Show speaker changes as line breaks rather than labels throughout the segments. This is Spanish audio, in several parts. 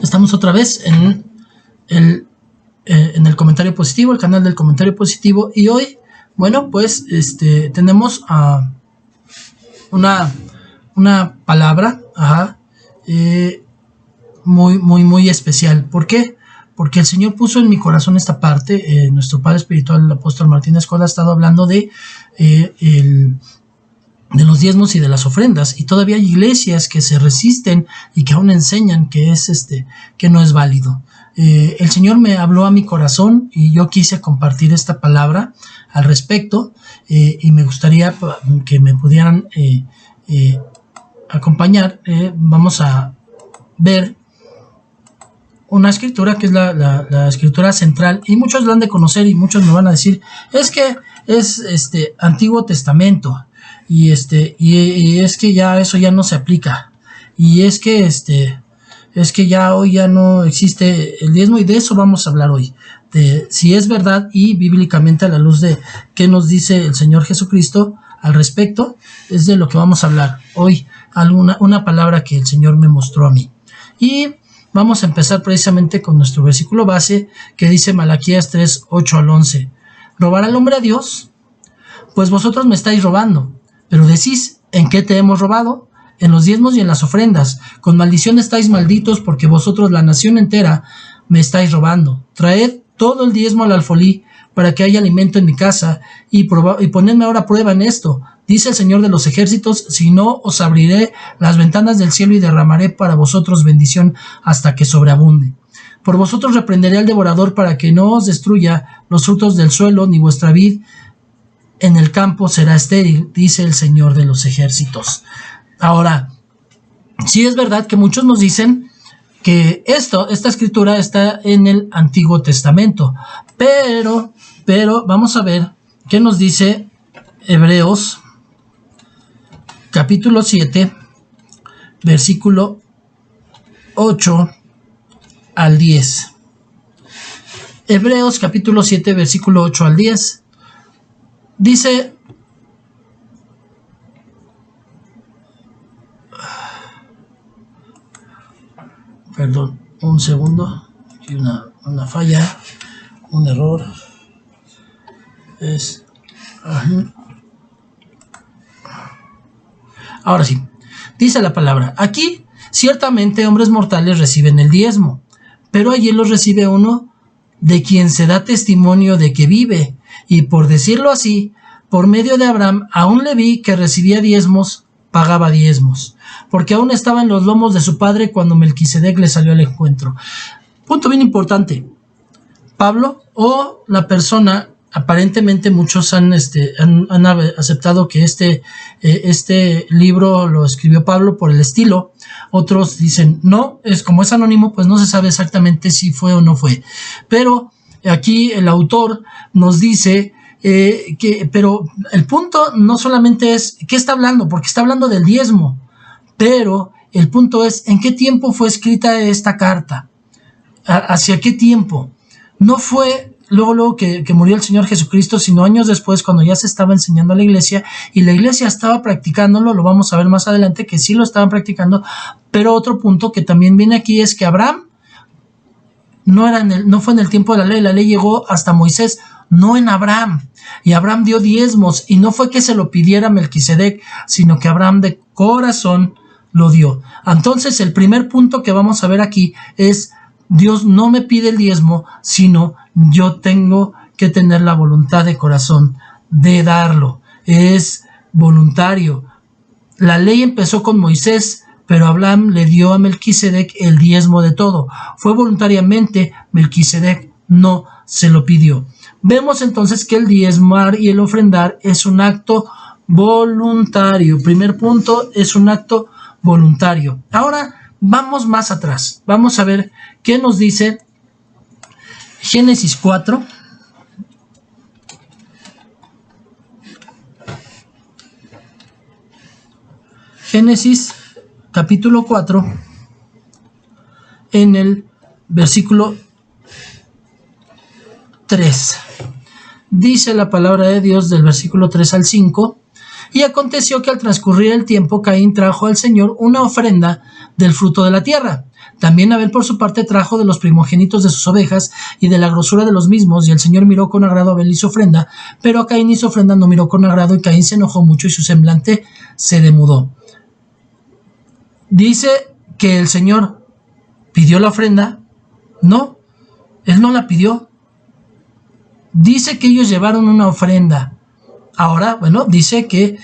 Estamos otra vez en el comentario positivo, el canal del comentario positivo, y hoy, bueno, pues tenemos una palabra muy especial. ¿Por qué? Porque el Señor puso en mi corazón esta parte. Nuestro Padre Espiritual, el apóstol Martín Escola, ha estado hablando de los diezmos y de las ofrendas, y todavía hay iglesias que se resisten y que aún enseñan que que no es válido. El Señor me habló a mi corazón y yo quise compartir esta palabra al respecto, y me gustaría que me pudieran acompañar. Vamos a ver una escritura que es la escritura central, y muchos la han de conocer y muchos me van a decir, es que es Antiguo Testamento, y es que ya eso ya no se aplica, y es que ya hoy ya no existe el diezmo, y de eso vamos a hablar hoy, de si es verdad y bíblicamente a la luz de qué nos dice el Señor Jesucristo al respecto. Es de lo que vamos a hablar hoy, una palabra que el Señor me mostró a mí. Y vamos a empezar precisamente con nuestro versículo base, que dice Malaquías 3, 8 al 11. ¿Robará el hombre a Dios? Pues vosotros me estáis robando. Pero decís, ¿en qué te hemos robado? En los diezmos y en las ofrendas. Con maldición estáis malditos, porque vosotros, la nación entera, me estáis robando. Traed todo el diezmo al alfolí, para que haya alimento en mi casa, y ponedme ahora prueba en esto. Dice el Señor de los ejércitos, si no, os abriré las ventanas del cielo y derramaré para vosotros bendición hasta que sobreabunde. Por vosotros reprenderé al devorador, para que no os destruya los frutos del suelo, ni vuestra vid en el campo será estéril, dice el Señor de los ejércitos. Ahora, sí es verdad que muchos nos dicen que esta escritura está en el Antiguo Testamento, pero vamos a ver qué nos dice Hebreos capítulo 7, versículo 8 al 10. Hebreos capítulo 7, versículo 8 al 10. Dice, perdón, un segundo, aquí una falla, un error, ahora sí, dice la palabra, aquí ciertamente hombres mortales reciben el diezmo, pero allí los recibe uno de quien se da testimonio de que vive, y por decirlo así, por medio de Abraham, aún Leví, que recibía diezmos, pagaba diezmos, porque aún estaba en los lomos de su padre cuando Melquisedec le salió al encuentro. Punto bien importante. Pablo, o la persona, aparentemente muchos han aceptado que este libro lo escribió Pablo por el estilo. Otros dicen, no, como es anónimo, pues no se sabe exactamente si fue o no fue. Pero aquí el autor nos dice pero el punto no solamente es ¿qué está hablando? Porque está hablando del diezmo, pero el punto es ¿en qué tiempo fue escrita esta carta? ¿Hacia qué tiempo? No fue luego que murió el Señor Jesucristo, sino años después, cuando ya se estaba enseñando a la iglesia, y la iglesia estaba practicándolo. Lo vamos a ver más adelante que sí lo estaban practicando. Pero otro punto que también viene aquí es que Abraham no fue en el tiempo de la ley llegó hasta Moisés, no en Abraham, y Abraham dio diezmos, y no fue que se lo pidiera Melquisedec, sino que Abraham de corazón lo dio. Entonces el primer punto que vamos a ver aquí es, Dios no me pide el diezmo, sino yo tengo que tener la voluntad de corazón de darlo, es voluntario. La ley empezó con Moisés, pero Abraham le dio a Melquisedec el diezmo de todo. Fue voluntariamente, Melquisedec no se lo pidió. Vemos entonces que el diezmar y el ofrendar es un acto voluntario. Primer punto, es un acto voluntario. Ahora vamos más atrás. Vamos a ver qué nos dice Génesis 4. Génesis capítulo 4, en el versículo 3. Dice la palabra de Dios del versículo 3 al 5: Y aconteció que al transcurrir el tiempo, Caín trajo al Señor una ofrenda del fruto de la tierra. También Abel por su parte trajo de los primogénitos de sus ovejas y de la grosura de los mismos, y el Señor miró con agrado a Abel y su ofrenda, pero a Caín y su ofrenda no miró con agrado, y Caín se enojó mucho y su semblante se demudó. Dice que el Señor pidió la ofrenda. No, Él no la pidió. Dice que ellos llevaron una ofrenda. Ahora, bueno, dice que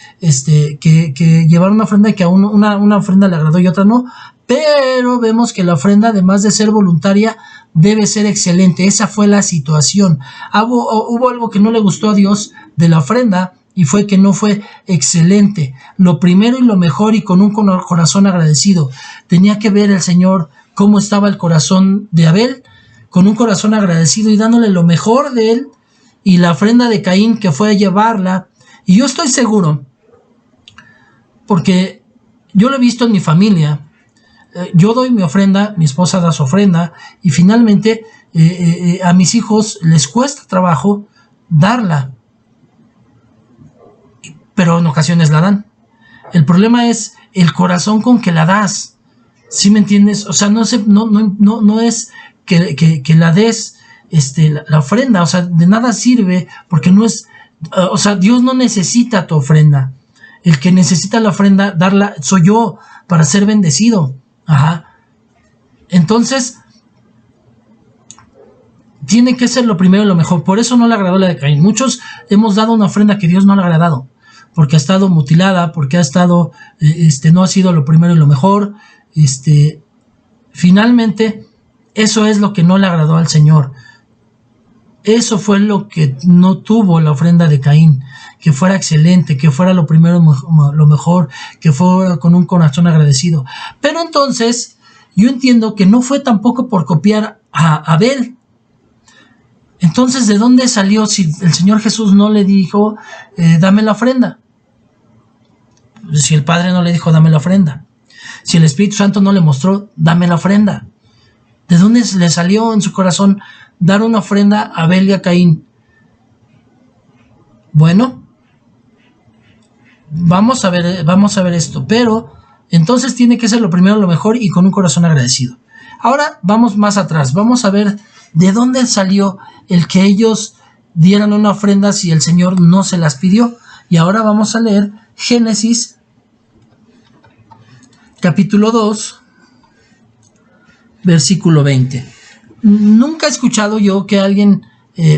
llevaron una ofrenda y que a una ofrenda le agradó y otra no, pero vemos que la ofrenda, además de ser voluntaria, debe ser excelente. Esa fue la situación. Hubo algo que no le gustó a Dios de la ofrenda, y fue que no fue excelente. Lo primero y lo mejor, y con un corazón agradecido. Tenía que ver el Señor cómo estaba el corazón de Abel, con un corazón agradecido y dándole lo mejor de él, y la ofrenda de Caín, que fue a llevarla. Y yo estoy seguro, porque yo lo he visto en mi familia. Yo doy mi ofrenda, mi esposa da su ofrenda, y finalmente a mis hijos les cuesta trabajo darla, pero en ocasiones la dan. El problema es el corazón con que la das. ¿Sí me entiendes? O sea, no es que la des la ofrenda. O sea, de nada sirve, porque no es, o sea, Dios no necesita tu ofrenda. El que necesita la ofrenda, darla, soy yo, para ser bendecido. Ajá. Entonces, tiene que ser lo primero y lo mejor. Por eso no le agradó la de Caín. Muchos hemos dado una ofrenda que Dios no le ha agradado, porque ha estado mutilada, porque ha estado, no ha sido lo primero y lo mejor. Finalmente, eso es lo que no le agradó al Señor. Eso fue lo que no tuvo la ofrenda de Caín, que fuera excelente, que fuera lo primero, lo mejor, que fuera con un corazón agradecido. Pero entonces, yo entiendo que no fue tampoco por copiar a Abel. Entonces, ¿de dónde salió si el Señor Jesús no le dijo, dame la ofrenda? Si el Padre no le dijo, dame la ofrenda. Si el Espíritu Santo no le mostró, dame la ofrenda. ¿De dónde le salió en su corazón dar una ofrenda a Abel y a Caín? Bueno, vamos a ver esto, pero entonces tiene que ser lo primero, lo mejor, y con un corazón agradecido. Ahora vamos más atrás, vamos a ver de dónde salió el que ellos dieran una ofrenda si el Señor no se las pidió. Y ahora vamos a leer Génesis capítulo 2, versículo 20. Nunca he escuchado yo que alguien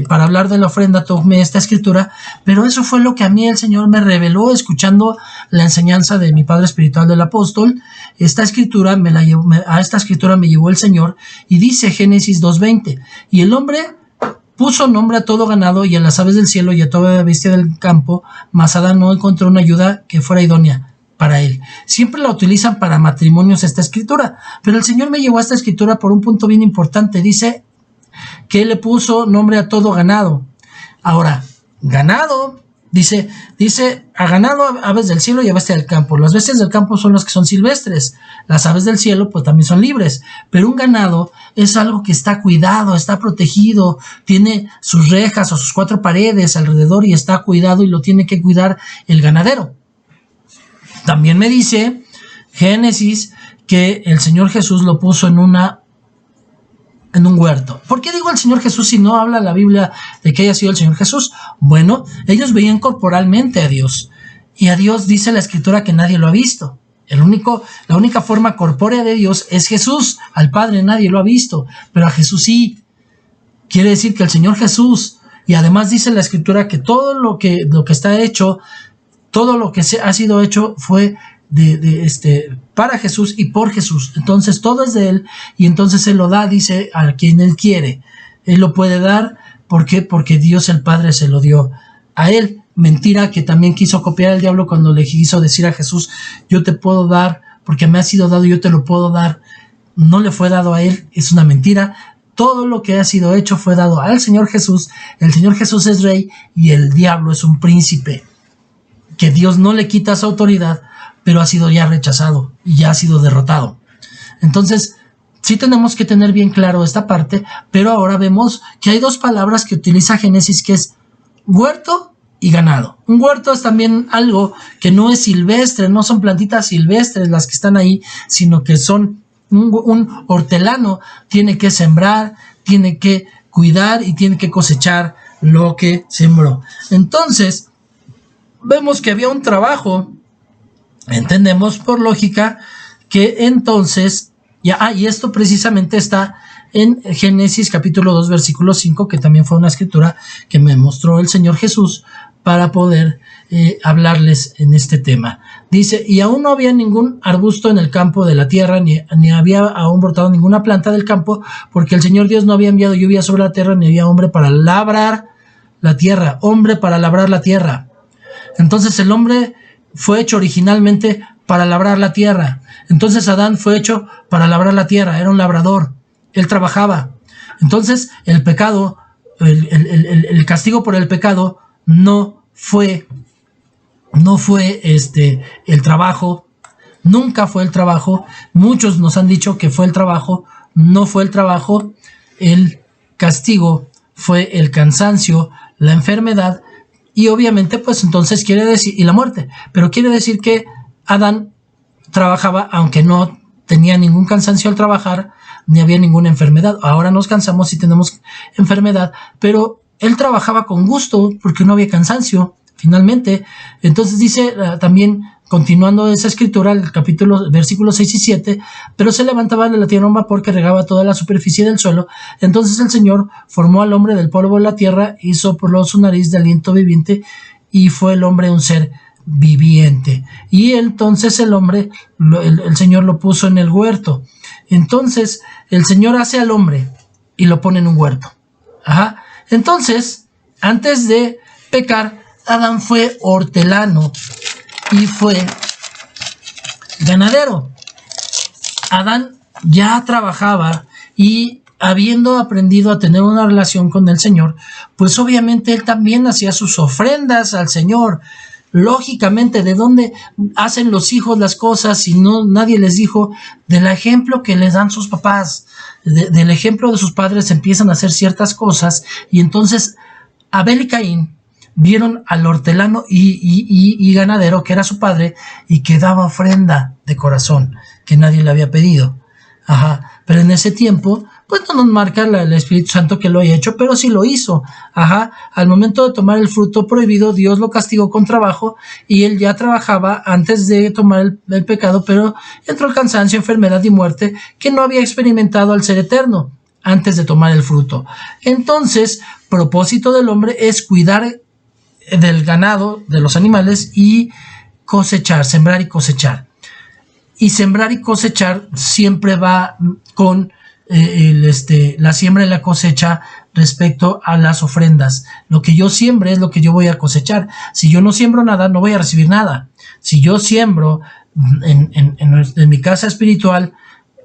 para hablar de la ofrenda tome esta escritura, pero eso fue lo que a mí el Señor me reveló escuchando la enseñanza de mi padre espiritual del apóstol. Esta escritura a esta escritura me llevó el Señor, y dice Génesis 2:20, y el hombre puso nombre a todo ganado y a las aves del cielo y a toda bestia del campo, mas Adán no encontró una ayuda que fuera idónea para él. Siempre la utilizan para matrimonios esta escritura, pero el Señor me llevó a esta escritura por un punto bien importante. Dice que Él le puso nombre a todo ganado. Ahora, ganado, dice a ganado, aves del cielo y a bestia del campo. Las bestias del campo son las que son silvestres, las aves del cielo pues también son libres, pero un ganado es algo que está cuidado, está protegido, tiene sus rejas o sus 4 paredes alrededor y está cuidado, y lo tiene que cuidar el ganadero. También me dice Génesis que el Señor Jesús lo puso en un huerto. ¿Por qué digo el Señor Jesús si no habla la Biblia de que haya sido el Señor Jesús? Bueno, ellos veían corporalmente a Dios, y a Dios dice la escritura que nadie lo ha visto. La única forma corpórea de Dios es Jesús. Al Padre nadie lo ha visto, pero a Jesús sí. Quiere decir que el Señor Jesús, y además dice la escritura que todo lo que está hecho, todo lo que ha sido hecho fue para Jesús y por Jesús. Entonces todo es de Él, y entonces Él lo da, dice, a quien Él quiere. Él lo puede dar. ¿Por qué? Porque Dios el Padre se lo dio a Él. Mentira que también quiso copiar al diablo cuando le quiso decir a Jesús, yo te puedo dar porque me ha sido dado, yo te lo puedo dar. No le fue dado a Él, es una mentira. Todo lo que ha sido hecho fue dado al Señor Jesús. El Señor Jesús es rey y el diablo es un príncipe, que Dios no le quita su autoridad, pero ha sido ya rechazado y ya ha sido derrotado. Entonces, sí tenemos que tener bien claro esta parte, pero ahora vemos que hay 2 palabras que utiliza Génesis, que es huerto y ganado. Un huerto es también algo que no es silvestre, no son plantitas silvestres las que están ahí, sino que son Un hortelano tiene que sembrar, tiene que cuidar y tiene que cosechar lo que sembró. Entonces, vemos que había un trabajo. Entendemos por lógica que entonces, y esto precisamente está en Génesis capítulo 2 versículo 5, que también fue una escritura que me mostró el Señor Jesús para poder hablarles en este tema. Dice, y aún no había ningún arbusto en el campo de la tierra, ni había aún brotado ninguna planta del campo, porque el Señor Dios no había enviado lluvia sobre la tierra, ni había hombre para labrar la tierra. Entonces el hombre fue hecho originalmente para labrar la tierra. Entonces Adán fue hecho para labrar la tierra, era un labrador, él trabajaba. Entonces el pecado, el castigo por el pecado no fue el trabajo, nunca fue el trabajo. Muchos nos han dicho que fue el trabajo, no fue el trabajo. El castigo fue el cansancio, la enfermedad, y obviamente pues entonces quiere decir, y la muerte, pero quiere decir que Adán trabajaba aunque no tenía ningún cansancio al trabajar, ni había ninguna enfermedad. Ahora nos cansamos y tenemos enfermedad, pero él trabajaba con gusto porque no había cansancio, finalmente. Entonces dice también, continuando esa escritura, el capítulo, versículos 6 y 7, pero se levantaba de la tierra un vapor que regaba toda la superficie del suelo. Entonces el Señor formó al hombre del polvo de la tierra y sopló su nariz de aliento viviente, y fue el hombre un ser viviente. Y entonces el hombre, el Señor lo puso en el huerto. Entonces el Señor hace al hombre y lo pone en un huerto. Entonces, antes de pecar, Adán fue hortelano y fue ganadero. Adán ya trabajaba, y habiendo aprendido a tener una relación con el Señor, pues obviamente él también hacía sus ofrendas al Señor. Lógicamente, ¿de dónde hacen los hijos las cosas si no nadie les dijo? Del ejemplo que les dan sus papás, del ejemplo de sus padres empiezan a hacer ciertas cosas, y entonces Abel y Caín vieron al hortelano y ganadero, que era su padre, y que daba ofrenda de corazón, que nadie le había pedido. Pero en ese tiempo, pues no nos marca el Espíritu Santo que lo haya hecho, pero sí lo hizo. Al momento de tomar el fruto prohibido, Dios lo castigó con trabajo, y él ya trabajaba antes de tomar el pecado, pero entró el cansancio, enfermedad y muerte que no había experimentado al ser eterno antes de tomar el fruto. Entonces, propósito del hombre es cuidar del ganado, de los animales, y cosechar, sembrar y cosechar. Y sembrar y cosechar siempre va con la siembra y la cosecha respecto a las ofrendas. Lo que yo siembre es lo que yo voy a cosechar. Si yo no siembro nada, no voy a recibir nada. Si yo siembro en mi casa espiritual,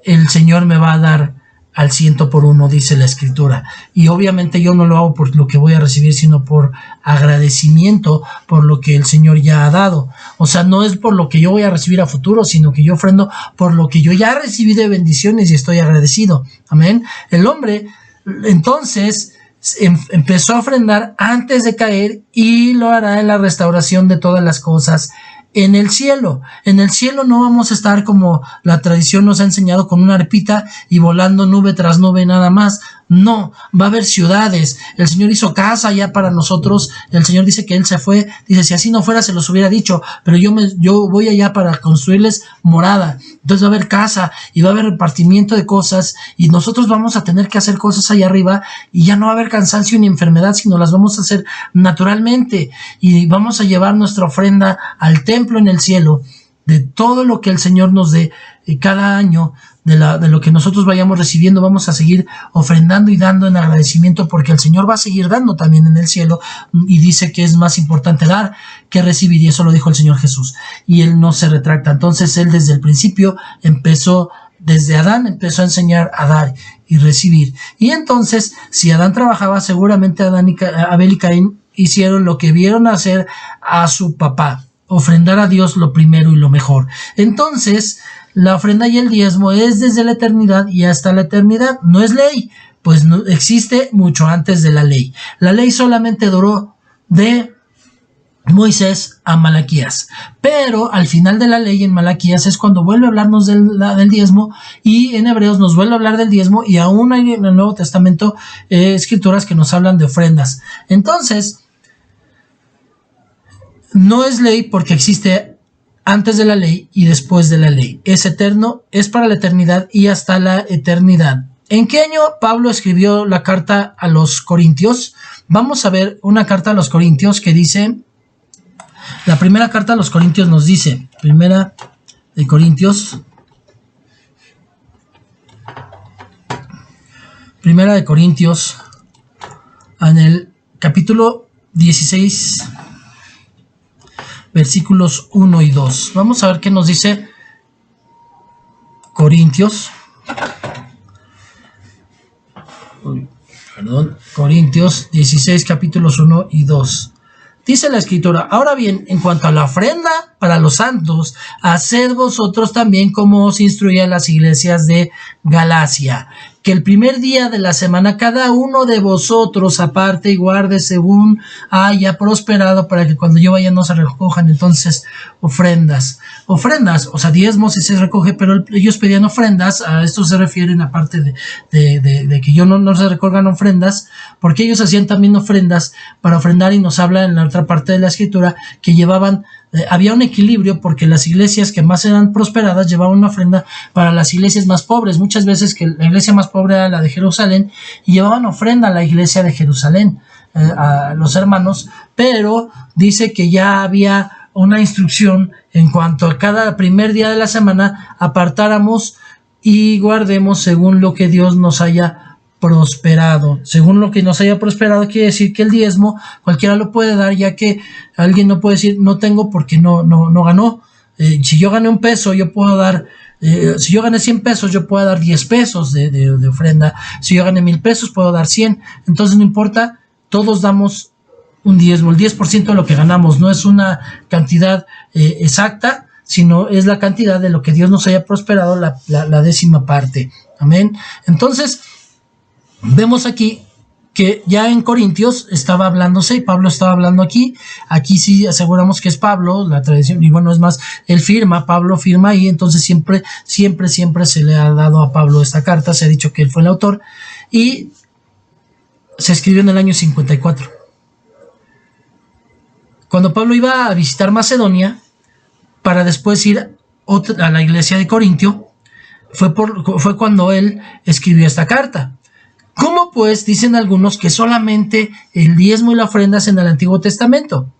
el Señor me va a dar al 100%, dice la escritura. Y obviamente yo no lo hago por lo que voy a recibir, sino por agradecimiento por lo que el Señor ya ha dado. O sea, no es por lo que yo voy a recibir a futuro, sino que yo ofrendo por lo que yo ya recibí de bendiciones y estoy agradecido. Amén. El hombre entonces empezó a ofrendar antes de caer, y lo hará en la restauración de todas las cosas en el cielo. En el cielo no vamos a estar como la tradición nos ha enseñado, con una arpita y volando nube tras nube nada más. No, va a haber ciudades. El Señor hizo casa ya para nosotros. El Señor dice que Él se fue. Dice, si así no fuera se los hubiera dicho, pero yo voy allá para construirles morada. Entonces va a haber casa y va a haber repartimiento de cosas, y nosotros vamos a tener que hacer cosas allá arriba, y ya no va a haber cansancio ni enfermedad, sino las vamos a hacer naturalmente, y vamos a llevar nuestra ofrenda al templo en el cielo, de todo lo que el Señor nos dé, y cada año de lo que nosotros vayamos recibiendo vamos a seguir ofrendando y dando en agradecimiento, porque el Señor va a seguir dando también en el cielo, y dice que es más importante dar que recibir, y eso lo dijo el Señor Jesús, y Él no se retracta. Entonces Él desde el principio desde Adán empezó a enseñar a dar y recibir. Y entonces, si Adán trabajaba, seguramente Abel y Caín hicieron lo que vieron hacer a su papá: ofrendar a Dios lo primero y lo mejor. Entonces, la ofrenda y el diezmo es desde la eternidad y hasta la eternidad. No es ley, pues no existe mucho antes de la ley. La ley solamente duró de Moisés a Malaquías, pero al final de la ley en Malaquías es cuando vuelve a hablarnos del diezmo, y en Hebreos nos vuelve a hablar del diezmo, y aún hay en el Nuevo Testamento escrituras que nos hablan de ofrendas. Entonces, no es ley porque existe antes de la ley y después de la ley. Es eterno, es para la eternidad y hasta la eternidad. ¿En qué año Pablo escribió la carta a los Corintios? Vamos a ver una carta a los Corintios que dice... La primera carta a los Corintios nos dice, Primera de Corintios, en el capítulo 16, versículos 1 y 2. Vamos a ver qué nos dice Corintios. Corintios 16, capítulos 1 y 2. Dice la escritura: ahora bien, en cuanto a la ofrenda para los santos, haced vosotros también como os instruía en las iglesias de Galacia, que el primer día de la semana cada uno de vosotros aparte y guarde según haya prosperado, para que cuando yo vaya no se recojan entonces ofrendas, o sea, diezmos si se recoge, pero ellos pedían ofrendas. A esto se refieren, aparte de que yo no se recojan ofrendas, porque ellos hacían también ofrendas para ofrendar, y nos habla en la otra parte de la escritura que llevaban, había un equilibrio, porque las iglesias que más eran prosperadas llevaban una ofrenda para las iglesias más pobres. Muchas veces que la iglesia más pobre era la de Jerusalén, y llevaban ofrenda a la iglesia de Jerusalén, a los hermanos, pero dice que ya había una instrucción en cuanto a cada primer día de la semana apartáramos y guardemos según lo que Dios nos haya prosperado. Según lo que nos haya prosperado quiere decir que el diezmo cualquiera lo puede dar, ya que alguien no puede decir no tengo porque no ganó. Si yo gané $1, yo puedo dar, si yo gané 100 pesos, yo puedo dar 10 pesos de ofrenda. Si yo gané 1,000 pesos, puedo dar 100. Entonces no importa, todos damos un diezmo. El 10% de lo que ganamos no es una cantidad exacta, sino es la cantidad de lo que Dios nos haya prosperado, la décima parte. Amén. Entonces, vemos aquí que ya en Corintios estaba hablándose, y Pablo estaba hablando aquí sí aseguramos que es Pablo, la tradición, y bueno, es más, Pablo firma ahí, entonces siempre se le ha dado a Pablo esta carta, se ha dicho que él fue el autor, y se escribió en el año 54. Cuando Pablo iba a visitar Macedonia, para después ir a la iglesia de Corintio, fue cuando él escribió esta carta. ¿Cómo pues dicen algunos que solamente el diezmo y la ofrenda es en el Antiguo Testamento?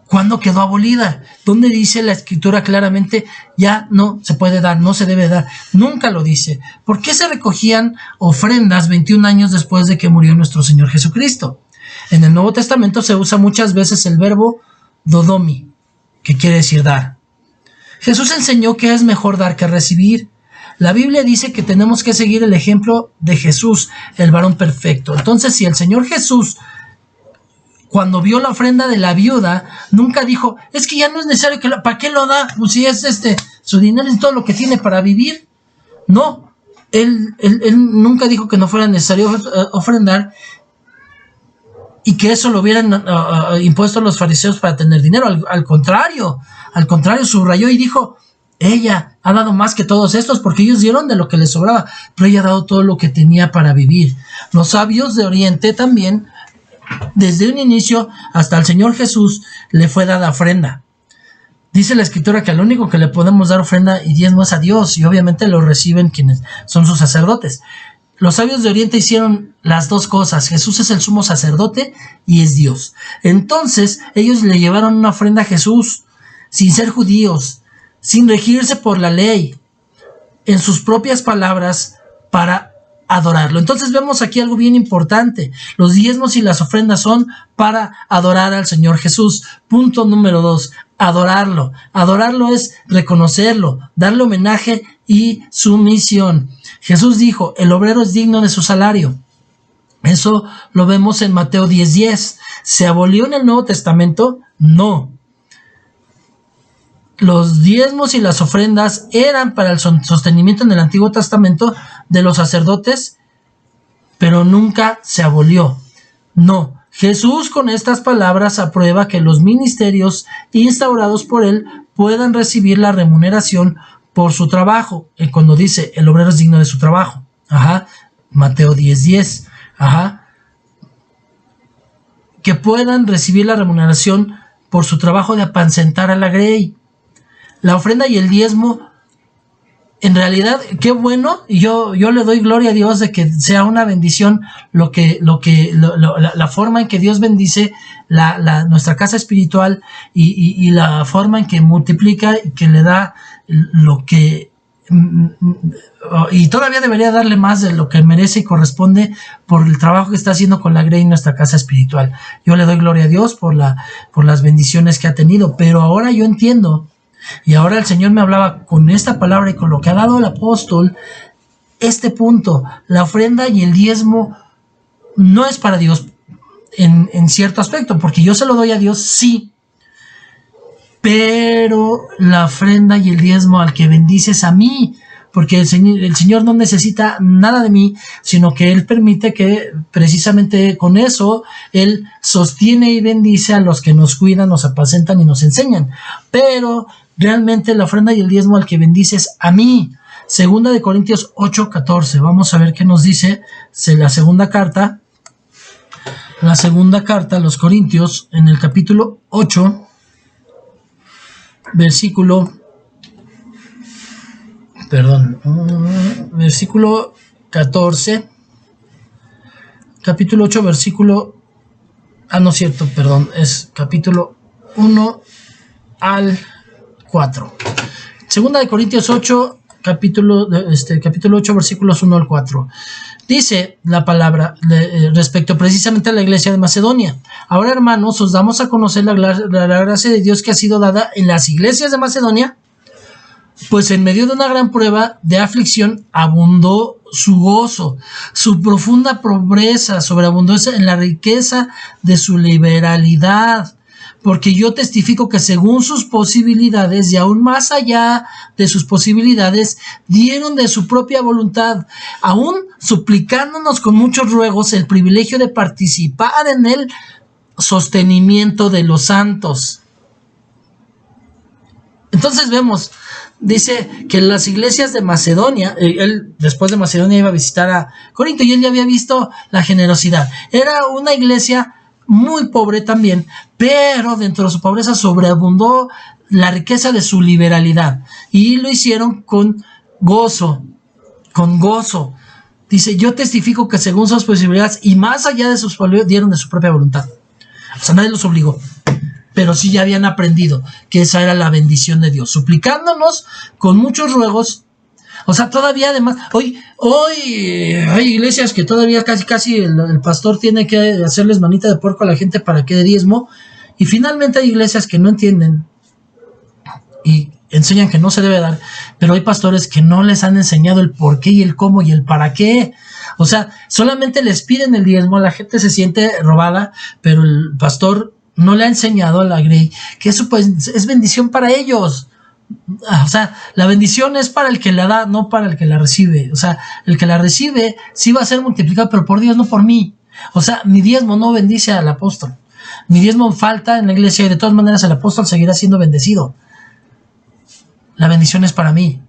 ¿Cuándo quedó abolida? ¿Dónde dice la escritura claramente ya no se puede dar, no se debe dar? Nunca lo dice. ¿Por qué se recogían ofrendas 21 años después de que murió nuestro Señor Jesucristo? En el Nuevo Testamento se usa muchas veces el verbo dodomi, que quiere decir dar. Jesús enseñó que es mejor dar que recibir. La Biblia dice que tenemos que seguir el ejemplo de Jesús, el varón perfecto. Entonces, si el Señor Jesús, cuando vio la ofrenda de la viuda, nunca dijo, es que ya no es necesario que ¿para qué lo da? Pues si es su dinero es todo lo que tiene para vivir. No, él nunca dijo que no fuera necesario ofrendar, y que eso lo hubieran impuesto los fariseos para tener dinero. Al contrario, subrayó y dijo, ella ha dado más que todos estos, porque ellos dieron de lo que les sobraba, pero ella ha dado todo lo que tenía para vivir. Los sabios de Oriente también, desde un inicio hasta el Señor Jesús, le fue dada ofrenda. Dice la escritura que al único que le podemos dar ofrenda y diezmo es a Dios, y obviamente lo reciben quienes son sus sacerdotes. Los sabios de Oriente hicieron las dos cosas. Jesús es el sumo sacerdote y es Dios. Entonces ellos le llevaron una ofrenda a Jesús sin ser judíos, sin regirse por la ley, en sus propias palabras, para adorarlo. Entonces vemos aquí algo bien importante. Los diezmos y las ofrendas son para adorar al Señor Jesús. Punto número 2, adorarlo. Adorarlo es reconocerlo, darle homenaje y sumisión. Jesús dijo, el obrero es digno de su salario. Eso lo vemos en Mateo 10:10. ¿Se abolió en el Nuevo Testamento? No. Los diezmos y las ofrendas eran para el sostenimiento en el Antiguo Testamento de los sacerdotes, pero nunca se abolió. No. Jesús con estas palabras aprueba que los ministerios instaurados por él puedan recibir la remuneración por su trabajo. Cuando dice el obrero es digno de su trabajo. Mateo 10:10. Que puedan recibir la remuneración por su trabajo de apacentar a la grey. La ofrenda y el diezmo, en realidad, qué bueno, y yo le doy gloria a Dios de que sea una bendición la forma en que Dios bendice nuestra casa espiritual y la forma en que multiplica y que le da lo que, y todavía debería darle más de lo que merece y corresponde por el trabajo que está haciendo con la Grey en nuestra casa espiritual. Yo le doy gloria a Dios por las bendiciones que ha tenido, pero ahora yo entiendo. Y ahora el Señor me hablaba con esta palabra y con lo que ha dado el apóstol, este punto, la ofrenda y el diezmo no es para Dios en cierto aspecto, porque yo se lo doy a Dios, sí, pero la ofrenda y el diezmo al que bendices a mí, porque el Señor no necesita nada de mí, sino que Él permite que precisamente con eso Él sostiene y bendice a los que nos cuidan, nos apacentan y nos enseñan, pero realmente la ofrenda y el diezmo al que bendices a mí. Segunda de Corintios 8:14. Vamos a ver qué nos dice la segunda carta a los Corintios, en el capítulo 8, versículo 14. Capítulo 8, versículo... es capítulo 1 al 4. Segunda de Corintios 8, capítulo 8, versículos 1 al 4. Dice la palabra respecto precisamente a la iglesia de Macedonia. Ahora, hermanos, os damos a conocer la gracia de Dios que ha sido dada en las iglesias de Macedonia, pues en medio de una gran prueba de aflicción abundó su gozo, su profunda pobreza sobreabundó en la riqueza de su liberalidad. Porque yo testifico que según sus posibilidades y aún más allá de sus posibilidades, dieron de su propia voluntad, aún suplicándonos con muchos ruegos el privilegio de participar en el sostenimiento de los santos. Entonces vemos, dice que las iglesias de Macedonia, él después de Macedonia iba a visitar a Corinto y él ya había visto la generosidad. Era una iglesia muy pobre también, pero dentro de su pobreza sobreabundó la riqueza de su liberalidad y lo hicieron con gozo. Dice, yo testifico que según sus posibilidades y más allá de sus posibilidades dieron de su propia voluntad. O sea, nadie los obligó, pero sí ya habían aprendido que esa era la bendición de Dios, suplicándonos con muchos ruegos. O sea, todavía además, hoy hay iglesias que todavía casi el pastor tiene que hacerles manita de puerco a la gente para que dé diezmo, y finalmente hay iglesias que no entienden y enseñan que no se debe dar, pero hay pastores que no les han enseñado el por qué y el cómo y el para qué. O sea, solamente les piden el diezmo, la gente se siente robada, pero el pastor no le ha enseñado a la grey que eso pues es bendición para ellos. O sea, la bendición es para el que la da, no para el que la recibe. O sea, el que la recibe sí va a ser multiplicado, pero por Dios, no por mí. O sea, mi diezmo no bendice al apóstol. Mi diezmo falta en la iglesia y de todas maneras el apóstol seguirá siendo bendecido. La bendición es para mí.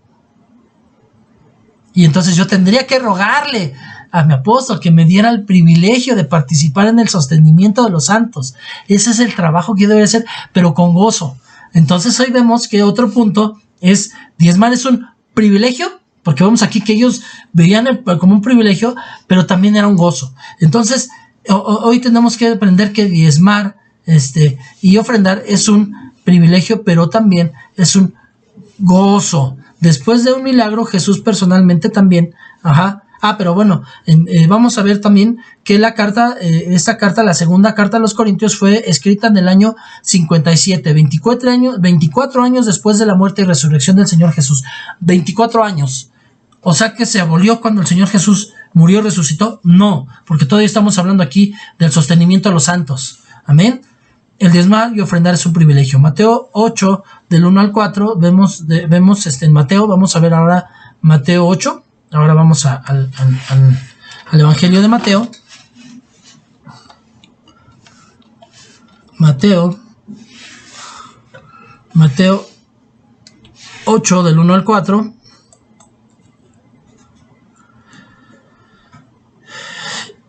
Y entonces yo tendría que rogarle a mi apóstol que me diera el privilegio de participar en el sostenimiento de los santos. Ese es el trabajo que yo debería hacer, pero con gozo. Entonces hoy vemos que otro punto es, diezmar es un privilegio, porque vemos aquí que ellos veían como un privilegio, pero también era un gozo. Entonces hoy tenemos que aprender que diezmar y ofrendar es un privilegio, pero también es un gozo. Después de un milagro, Jesús personalmente también, pero bueno, vamos a ver también que esta carta, la segunda carta a los Corintios, fue escrita en el año 57, 24 años después de la muerte y resurrección del Señor Jesús. 24 años. O sea que se abolió cuando el Señor Jesús murió y resucitó. No, porque todavía estamos hablando aquí del sostenimiento a los santos. Amén. El diezmar y ofrendar es un privilegio. Mateo 8, del 1 al 4, vemos en Mateo, vamos a ver ahora Mateo 8. Ahora vamos al Evangelio de Mateo. Mateo 8 del 1 al 4.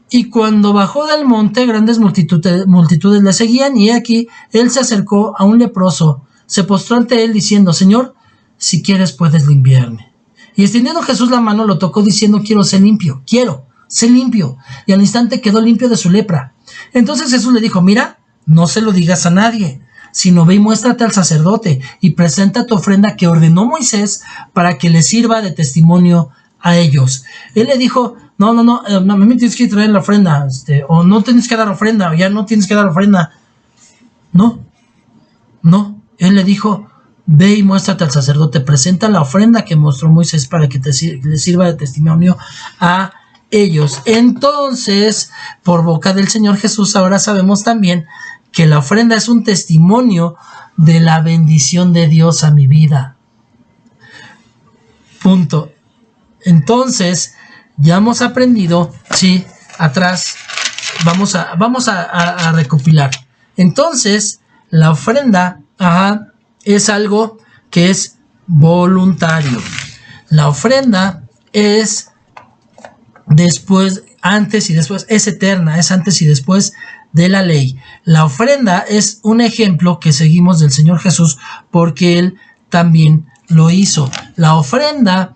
Y cuando bajó del monte, grandes multitudes le seguían, y aquí él se acercó a un leproso, se postró ante él diciendo: Señor, si quieres puedes limpiarme. Y extendiendo Jesús la mano, lo tocó diciendo: quiero ser limpio. Y al instante quedó limpio de su lepra. Entonces Jesús le dijo: mira, no se lo digas a nadie, sino ve y muéstrate al sacerdote y presenta tu ofrenda que ordenó Moisés para que le sirva de testimonio a ellos. Él le dijo: no, me tienes que traer la ofrenda, o no tienes que dar ofrenda, o ya no tienes que dar ofrenda. No, él le dijo: ve y muéstrate al sacerdote, presenta la ofrenda que mostró Moisés para que le sirva de testimonio a ellos. Entonces, por boca del Señor Jesús, ahora sabemos también que la ofrenda es un testimonio de la bendición de Dios a mi vida. Punto. Entonces, ya hemos aprendido, sí, atrás, vamos a recopilar. Entonces, la ofrenda, es algo que es voluntario. La ofrenda es antes y después, es eterna, es antes y después de la ley. La ofrenda es un ejemplo que seguimos del Señor Jesús porque Él también lo hizo. La ofrenda,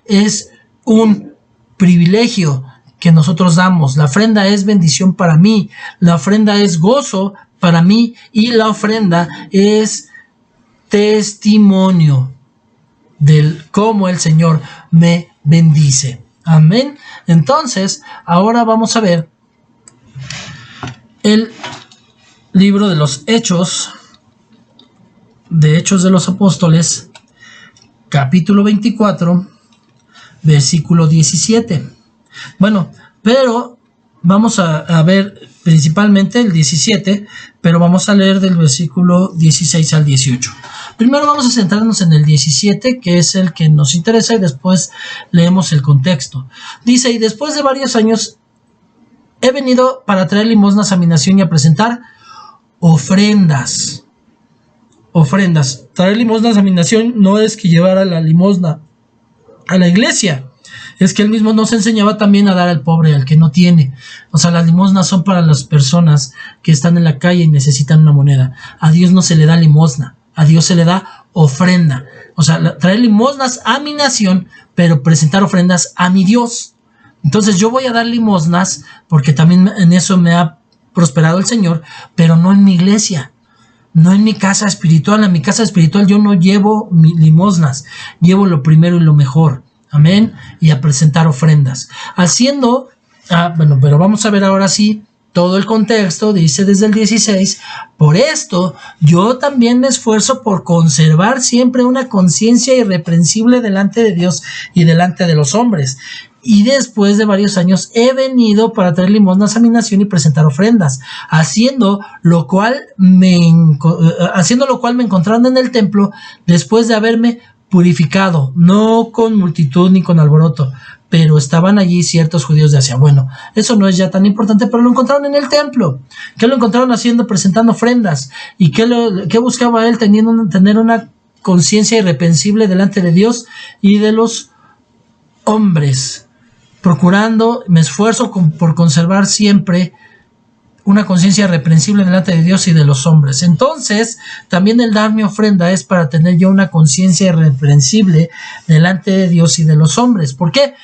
es un privilegio que nosotros damos. La ofrenda es bendición para mí. La ofrenda es gozo para mí. Y la ofrenda es testimonio del cómo el Señor me bendice. Amén. Entonces, ahora vamos a ver el libro de los Hechos de los Apóstoles, capítulo 24, versículo 17. Bueno, pero vamos a ver principalmente el 17, pero vamos a leer del versículo 16 al 18. Primero vamos a centrarnos en el 17, que es el que nos interesa, y después leemos el contexto. Dice: y después de varios años he venido para traer limosnas a mi nación y a presentar ofrendas. Traer limosnas a mi nación no es que llevara la limosna a la iglesia, es que él mismo nos enseñaba también a dar al pobre, al que no tiene. O sea, las limosnas son para las personas que están en la calle y necesitan una moneda. A Dios no se le da limosna, a Dios se le da ofrenda. O sea, traer limosnas a mi nación, pero presentar ofrendas a mi Dios. Entonces yo voy a dar limosnas porque también en eso me ha prosperado el Señor, pero no en mi iglesia, no en mi casa espiritual. En mi casa espiritual yo no llevo limosnas, llevo lo primero y lo mejor. Amén. Y a presentar ofrendas. Pero vamos a ver ahora sí todo el contexto. Dice desde el 16: por esto yo también me esfuerzo por conservar siempre una conciencia irreprensible delante de Dios y delante de los hombres. Y después de varios años he venido para traer limosnas a mi nación y presentar ofrendas, haciendo lo cual me encontraron en el templo después de haberme purificado, no con multitud ni con alboroto, pero estaban allí ciertos judíos de Asia. Bueno, eso no es ya tan importante, pero lo encontraron en el templo. ¿Qué lo encontraron haciendo? Presentando ofrendas. ¿Y qué buscaba él? Tener una conciencia irreprensible delante de Dios y de los hombres. Me esfuerzo por conservar siempre una conciencia irreprensible delante de Dios y de los hombres. Entonces, también el dar mi ofrenda es para tener yo una conciencia irreprensible delante de Dios y de los hombres. ¿Por qué?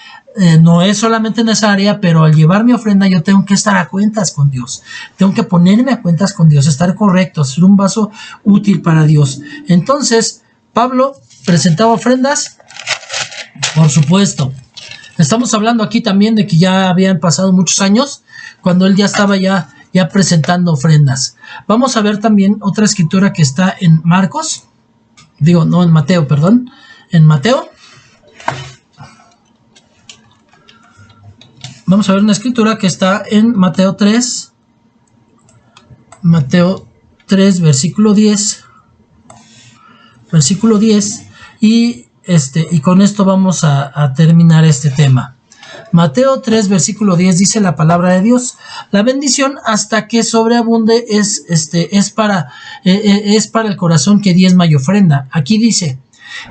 No es solamente en esa área, pero al llevar mi ofrenda yo tengo que estar a cuentas con Dios. Tengo que ponerme a cuentas con Dios, estar correcto, ser un vaso útil para Dios. Entonces, Pablo presentaba ofrendas, por supuesto. Estamos hablando aquí también de que ya habían pasado muchos años cuando él ya estaba ya presentando ofrendas. Vamos a ver también otra escritura que está en Mateo. En Mateo. Vamos a ver una escritura que está en Mateo 3. Mateo 3, versículo 10. Y con esto vamos a terminar este tema. Mateo 3, versículo 10 dice la palabra de Dios: la bendición hasta que sobreabunde es para el corazón que diezma y ofrenda. Aquí dice: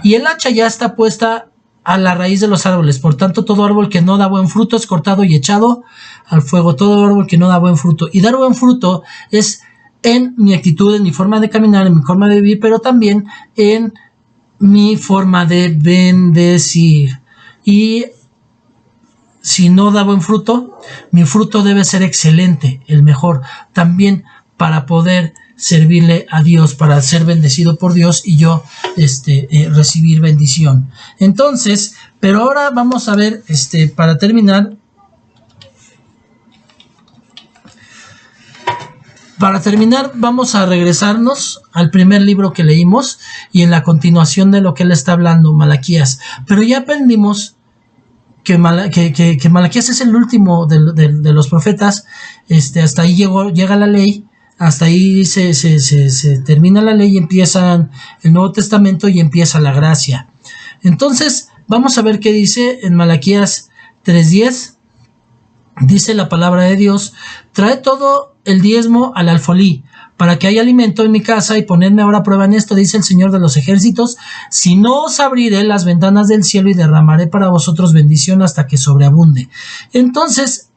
y el hacha ya está puesta a la raíz de los árboles, por tanto todo árbol que no da buen fruto es cortado y echado al fuego. Todo árbol que no da buen fruto. Y dar buen fruto es en mi actitud, en mi forma de caminar, en mi forma de vivir, pero también en mi forma de bendecir. Y si no da buen fruto, mi fruto debe ser excelente, el mejor, también para poder servirle a Dios, para ser bendecido por Dios y yo recibir bendición. Entonces, pero ahora vamos a ver, para terminar, vamos a regresarnos al primer libro que leímos y en la continuación de lo que él está hablando, Malaquías. Pero ya aprendimos que Malaquías es el último de los profetas. Hasta ahí llega la ley, hasta ahí se termina la ley y empieza el Nuevo Testamento y empieza la gracia. Entonces, vamos a ver qué dice en Malaquías 3:10. Dice la palabra de Dios: trae todo el diezmo al alfolí, para que haya alimento en mi casa, y ponedme ahora a prueba en esto, dice el Señor de los ejércitos, si no os abriré las ventanas del cielo y derramaré para vosotros bendición hasta que sobreabunde. Entonces,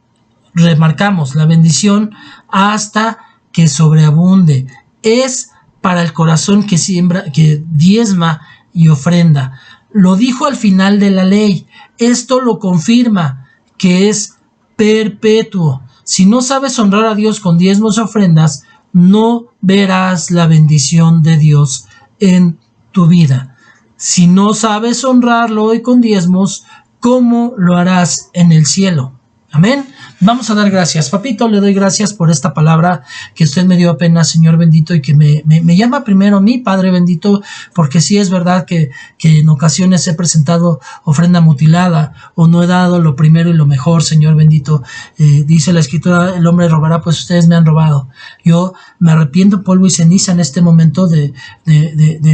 remarcamos la bendición hasta que sobreabunde. Es para el corazón que siembra, que diezma y ofrenda. Lo dijo al final de la ley. Esto lo confirma, que es perpetuo. Si no sabes honrar a Dios con diezmos y ofrendas, no verás la bendición de Dios en tu vida. Si no sabes honrarlo hoy con diezmos, ¿cómo lo harás en el cielo? Amén. Vamos a dar gracias. Papito, le doy gracias por esta palabra que usted me dio apenas, Señor bendito, y que me llama primero a mí, Padre bendito, porque sí es verdad que en ocasiones he presentado ofrenda mutilada o no he dado lo primero y lo mejor, Señor bendito. Dice la Escritura: el hombre robará, pues ustedes me han robado. Yo me arrepiento polvo y ceniza en este momento de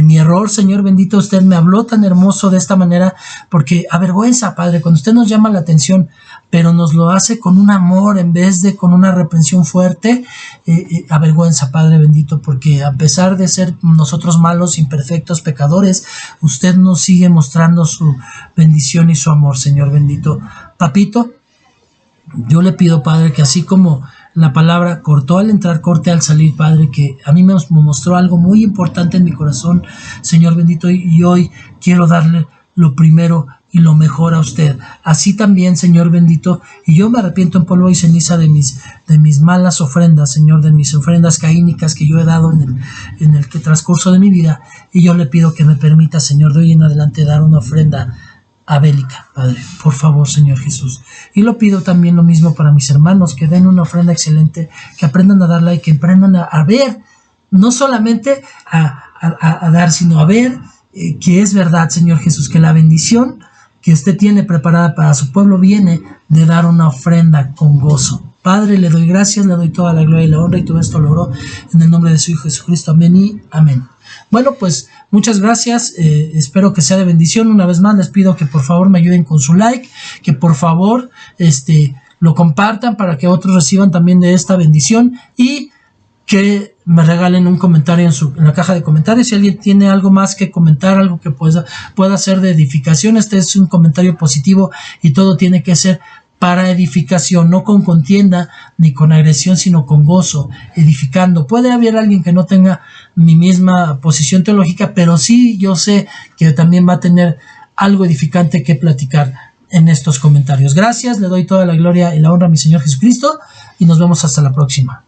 mi error, Señor bendito. Usted me habló tan hermoso de esta manera, porque avergüenza, Padre, cuando usted nos llama la atención, pero nos lo hace con un amor en vez de con una reprensión fuerte. Avergüenza, Padre bendito, porque a pesar de ser nosotros malos, imperfectos, pecadores, usted nos sigue mostrando su bendición y su amor, Señor bendito. Papito, yo le pido, Padre, que así como la palabra cortó al entrar, corte al salir, Padre, que a mí me mostró algo muy importante en mi corazón, Señor bendito, y hoy quiero darle lo primero y lo mejor a usted. Así también, Señor bendito, y yo me arrepiento en polvo y ceniza de mis malas ofrendas, Señor, de mis ofrendas caínicas que yo he dado en el transcurso de mi vida, y yo le pido que me permita, Señor, de hoy en adelante dar una ofrenda abélica, Padre, por favor, Señor Jesús. Y lo pido también lo mismo para mis hermanos, que den una ofrenda excelente, que aprendan a darla y que aprendan a ver, no solamente a dar, sino a ver que es verdad, Señor Jesús, que la bendición que usted tiene preparada para su pueblo viene de dar una ofrenda con gozo. Padre, le doy gracias, le doy toda la gloria y la honra, y todo esto lo oro en el nombre de su Hijo Jesucristo. Amén y amén. Bueno, pues muchas gracias, espero que sea de bendición. Una vez más les pido que por favor me ayuden con su like, que por favor lo compartan para que otros reciban también de esta bendición, y que me regalen un comentario en la caja de comentarios. Si alguien tiene algo más que comentar, algo que pueda ser de edificación, este es un comentario positivo, y todo tiene que ser para edificación, no con contienda ni con agresión, sino con gozo, edificando. Puede haber alguien que no tenga mi misma posición teológica, pero sí yo sé que también va a tener algo edificante que platicar en estos comentarios. Gracias, le doy toda la gloria y la honra a mi Señor Jesucristo, y nos vemos hasta la próxima.